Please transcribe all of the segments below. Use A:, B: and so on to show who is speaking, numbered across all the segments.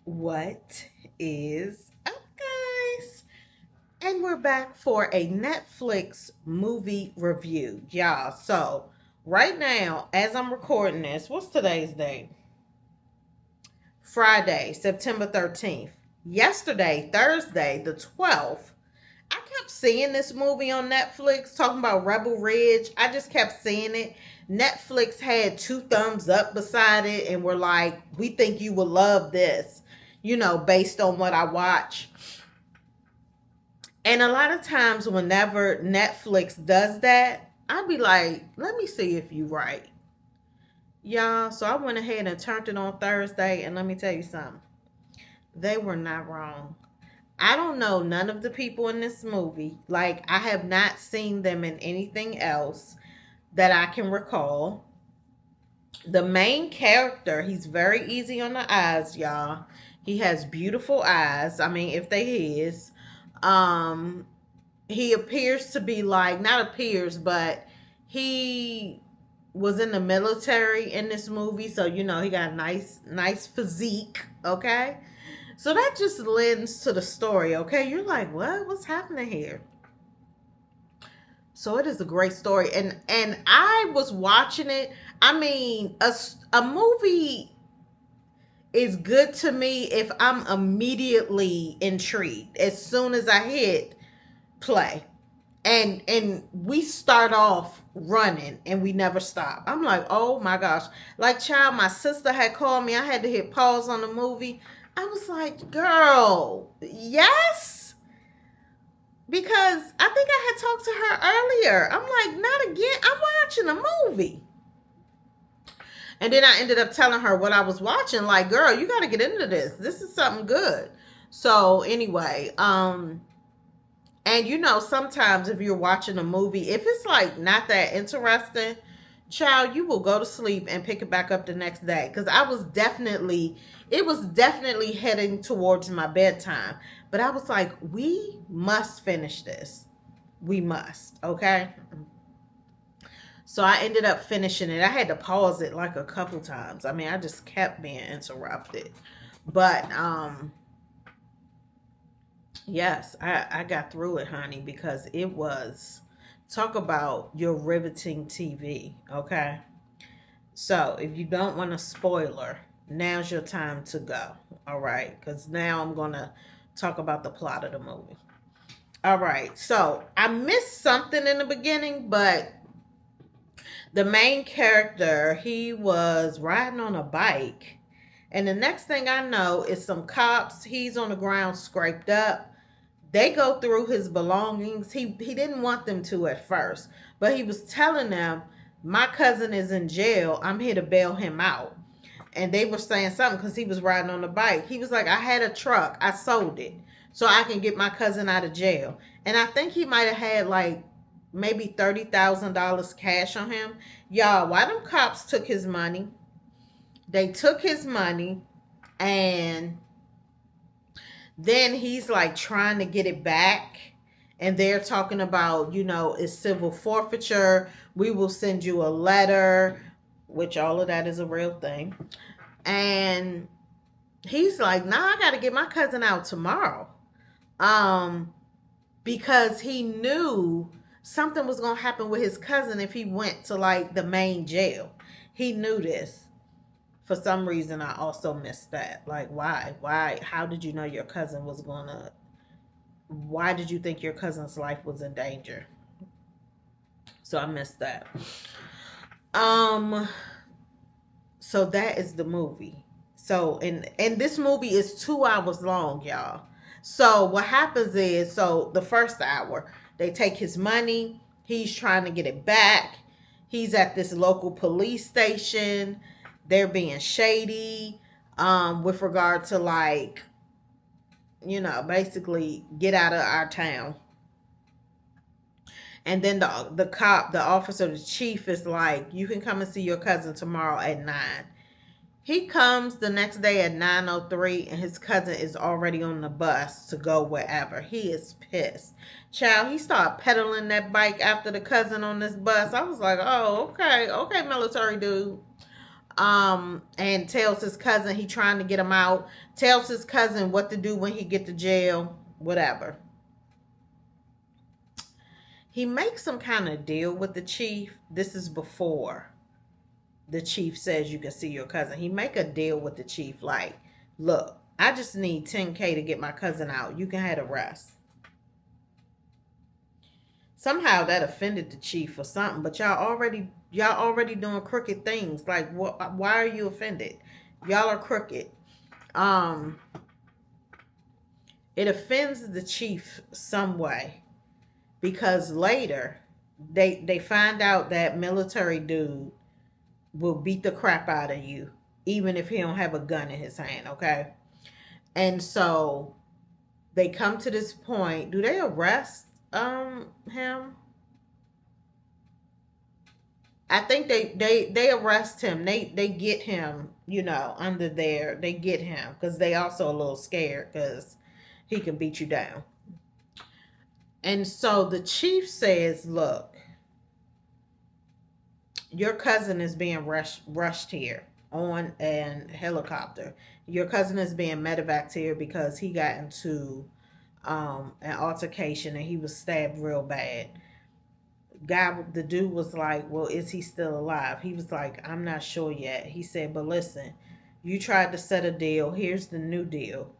A: What is up, guys? And we're back for a Netflix movie review, y'all. So, right now, as I'm recording this, what's today's date? Friday, September 13th. Yesterday, Thursday, the 12th, I kept seeing this movie on Netflix talking about Rebel Ridge. I just kept seeing it. Netflix had two thumbs up beside it and were like, we think you will love this, based on what I watch. And a lot of times, whenever Netflix does that, I'd be like, let me see if you right. Y'all, so I went ahead and turned it on Thursday, and let me tell you something. They were not wrong. I don't know none of the people in this movie. Like, I have not seen them in anything else that I can recall. The main character, he's very easy on the eyes, y'all. He has beautiful eyes. I mean, if they his. Um, he appears to be like, not appears, but he was in the military in this movie. So, he got a nice physique, okay? So that just lends to the story, okay? You're like, what? What's happening here? So it is a great story, and I was watching it. I mean, a movie is good to me if I'm immediately intrigued as soon as I hit play, and we start off running and we never stop. I'm like, oh my gosh! Like, child, my sister had called me. I had to hit pause on the movie. I was like, girl, yes. Because I think I had talked to her earlier. I'm like, not again. I'm watching a movie. And then I ended up telling her what I was watching. Like, girl, you got to get into this. This is something good. So anyway, and sometimes if you're watching a movie, if it's like not that interesting, child, you will go to sleep and pick it back up the next day. Because it was definitely heading towards my bedtime. But I was like, we must finish this. We must, okay? So I ended up finishing it. I had to pause it like a couple times. I mean, I just kept being interrupted. But yes, I got through it, honey, because it was, talk about your riveting TV, okay? So if you don't want a spoiler, now's your time to go, all right? Because now I'm going to talk about the plot of the movie. All right, so I missed something in the beginning, but the main character, he was riding on a bike. And the next thing I know is some cops. He's on the ground scraped up. They go through his belongings. He didn't want them to at first, but he was telling them, my cousin is in jail. I'm here to bail him out. And they were saying something because he was riding on the bike. He was like, I had a truck. I sold it so I can get my cousin out of jail. And I think he might have had like maybe $30,000 cash on him. Y'all, why them cops took his money? They took his money, and then he's like trying to get it back. And they're talking about, it's civil forfeiture. We will send you a letter, which all of that is a real thing. And he's like, nah, I got to get my cousin out tomorrow. Because he knew something was going to happen with his cousin if he went to like the main jail. He knew this. For some reason, I also missed that. Like, why, how did you know your cousin was going to, why did you think your cousin's life was in danger? So I missed that. So that is the movie. So, and this movie is 2 hours long, y'all. So what happens is, so the first hour, they take his money. He's trying to get it back. He's at this local police station. They're being shady with regard to like, basically get out of our town. And then the cop, the officer, the chief is like, you can come and see your cousin tomorrow at 9. He comes the next day at 9:03, and his cousin is already on the bus to go wherever. He is pissed. Child, he started pedaling that bike after the cousin on this bus. I was like, oh, okay, military dude. And tells his cousin he trying to get him out, tells his cousin what to do when he get to jail, whatever. He makes some kind of deal with the chief. This is before the chief says you can see your cousin. He make a deal with the chief like, look, I just need 10K to get my cousin out. You can have the rest. Somehow that offended the chief or something, but y'all already doing crooked things. Like, what? Why are you offended? Y'all are crooked. Um, it offends the chief some way because later they find out that military dude will beat the crap out of you even if he don't have a gun in his hand. Okay, and so they come to this point. Do they arrest him? I think they arrest him. They get him, under there. They get him because they also a little scared because he can beat you down. And so the chief says, "Look, your cousin is being rushed here on an helicopter. Your cousin is being medevaced here because he got into an altercation and he was stabbed real bad." The dude was like, well, is he still alive? He was like, I'm not sure yet. He said, but listen, you tried to set a deal. Here's the new deal.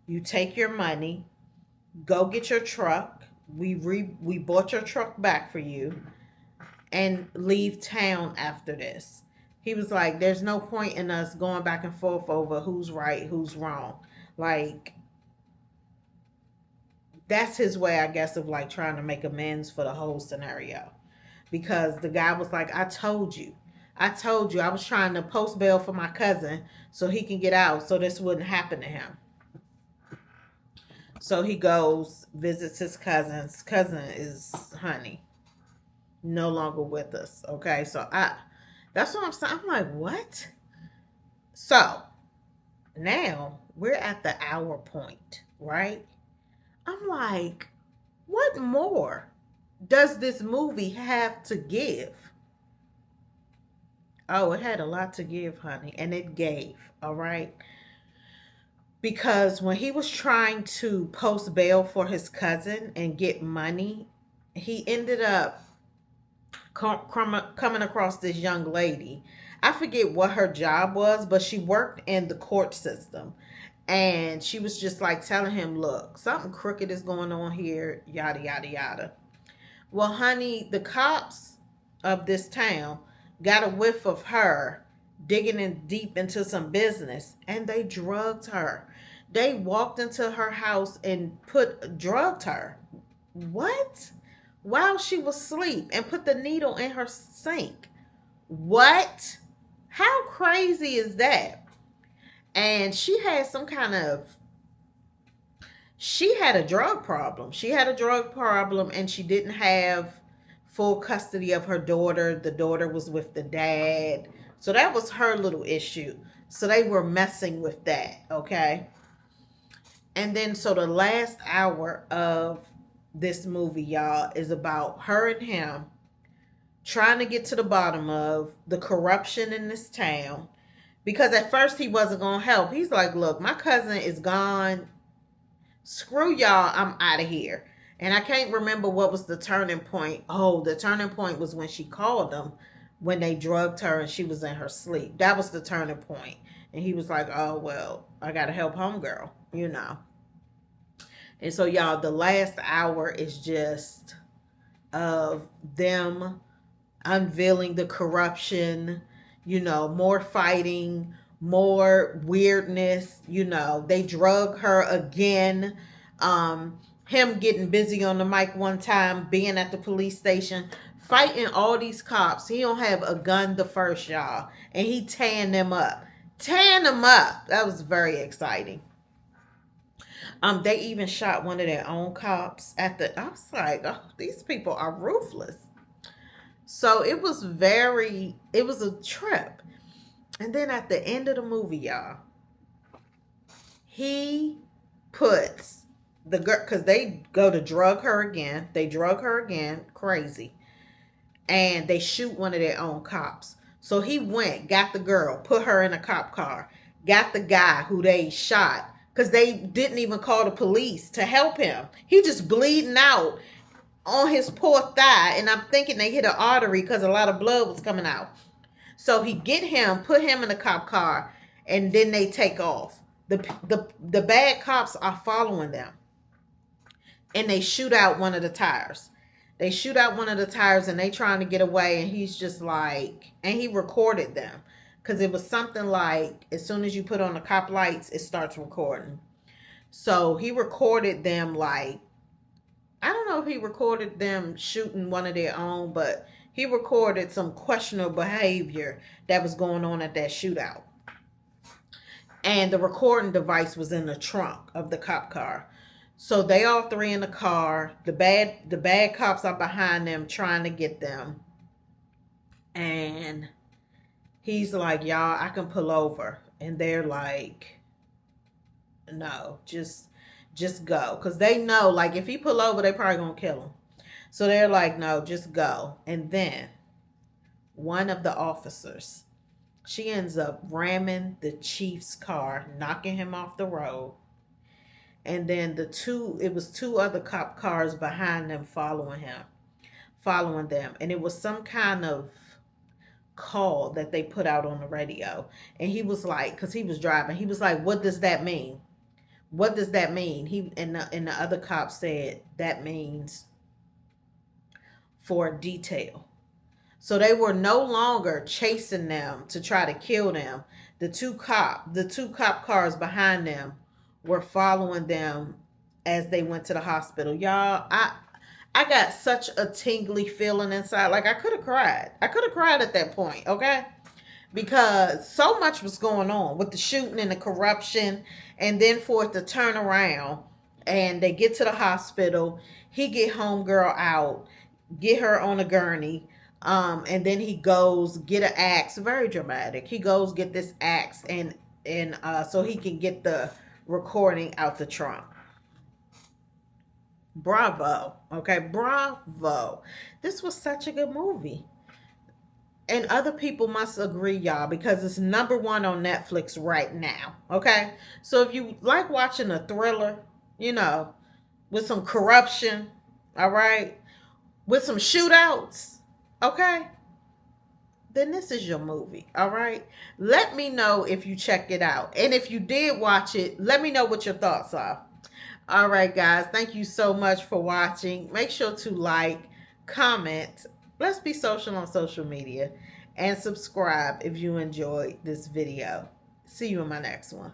A: You take your money, go get your truck. We bought your truck back for you and leave town after this. He was like, there's no point in us going back and forth over who's right, who's wrong. Like, that's his way, I guess, of like trying to make amends for the whole scenario. Because the guy was like, I told you. I was trying to post bail for my cousin so he can get out so this wouldn't happen to him. So he goes, visits his cousin. His cousin is Honey, no longer with us. Okay, so that's what I'm saying. I'm like, what? So now we're at the hour point, right? I'm like, what more does this movie have to give? Oh, it had a lot to give, honey, and it gave, all right? Because when he was trying to post bail for his cousin and get money, he ended up coming across this young lady. I forget what her job was, but she worked in the court system. And she was just like telling him, look, something crooked is going on here, yada, yada, yada. Well, honey, the cops of this town got a whiff of her digging in deep into some business and they drugged her. They walked into her house and drugged her. What? While she was asleep and put the needle in her sink. What? How crazy is that? And she had a drug problem. She had a drug problem and she didn't have full custody of her daughter. The daughter was with the dad. So that was her little issue. So they were messing with that, okay? And then so the last hour of this movie, y'all, is about her and him trying to get to the bottom of the corruption in this town. Because at first he wasn't going to help. He's like, look, my cousin is gone. Screw y'all, I'm out of here. And I can't remember what was the turning point. Oh, the turning point was when she called him when they drugged her and she was in her sleep. That was the turning point. And he was like, oh, well, I got to help homegirl, And so, y'all, the last hour is just of them unveiling the corruption, more fighting, more weirdness, they drug her again. Him getting busy on the mic one time, being at the police station, fighting all these cops. He don't have a gun the first, y'all. And he tearing them up. That was very exciting. They even shot one of their own cops I was like, oh, these people are ruthless. So it was a trip. And then at the end of the movie, y'all, he puts the girl, because they go to drug her again. Crazy. And they shoot one of their own cops. So he went, got the girl, put her in a cop car, got the guy who they shot, because they didn't even call the police to help him. He just bleeding out on his poor thigh, and I'm thinking they hit an artery because a lot of blood was coming out. So he get him, put him in the cop car, and then they take off. The bad cops are following them, and they shoot out one of the tires. They shoot out one of the tires, and they trying to get away, and he's just like, and he recorded them, because it was something like, as soon as you put on the cop lights, it starts recording. So he recorded them like, I don't know if he recorded them shooting one of their own, but he recorded some questionable behavior that was going on at that shootout. And the recording device was in the trunk of the cop car. So they all three in the car. The bad cops are behind them trying to get them. And he's like, y'all, I can pull over. And they're like, no, just go. Because they know, like, if he pull over, they probably going to kill him. So they're like, no, just go. And then one of the officers, she ends up ramming the chief's car, knocking him off the road. And then it was two other cop cars behind them following them. And it was some kind of call that they put out on the radio. And he was like, because he was driving, he was like, what does that mean? What does that mean? He and the other cop said, that means for detail. So they were no longer chasing them to try to kill them. The two cop cars behind them were following them as they went to the hospital. Y'all, I got such a tingly feeling inside. Like, I could have cried. I could have cried at that point, okay? Because so much was going on with the shooting and the corruption, and then for it to turn around and they get to the hospital, he get homegirl out, get her on a gurney, and then he goes get an axe. Very dramatic. He goes get this axe and so he can get the recording out the trunk. Bravo. Okay, bravo. This was such a good movie. And other people must agree, y'all, because it's #1 on Netflix right now. Okay? So if you like watching a thriller, with some corruption, all right, with some shootouts, okay, then this is your movie, all right? Let me know if you check it out. And if you did watch it, let me know what your thoughts are. All right, guys, thank you so much for watching. Make sure to like, comment, let's be social on social media, and subscribe if you enjoyed this video. See you in my next one.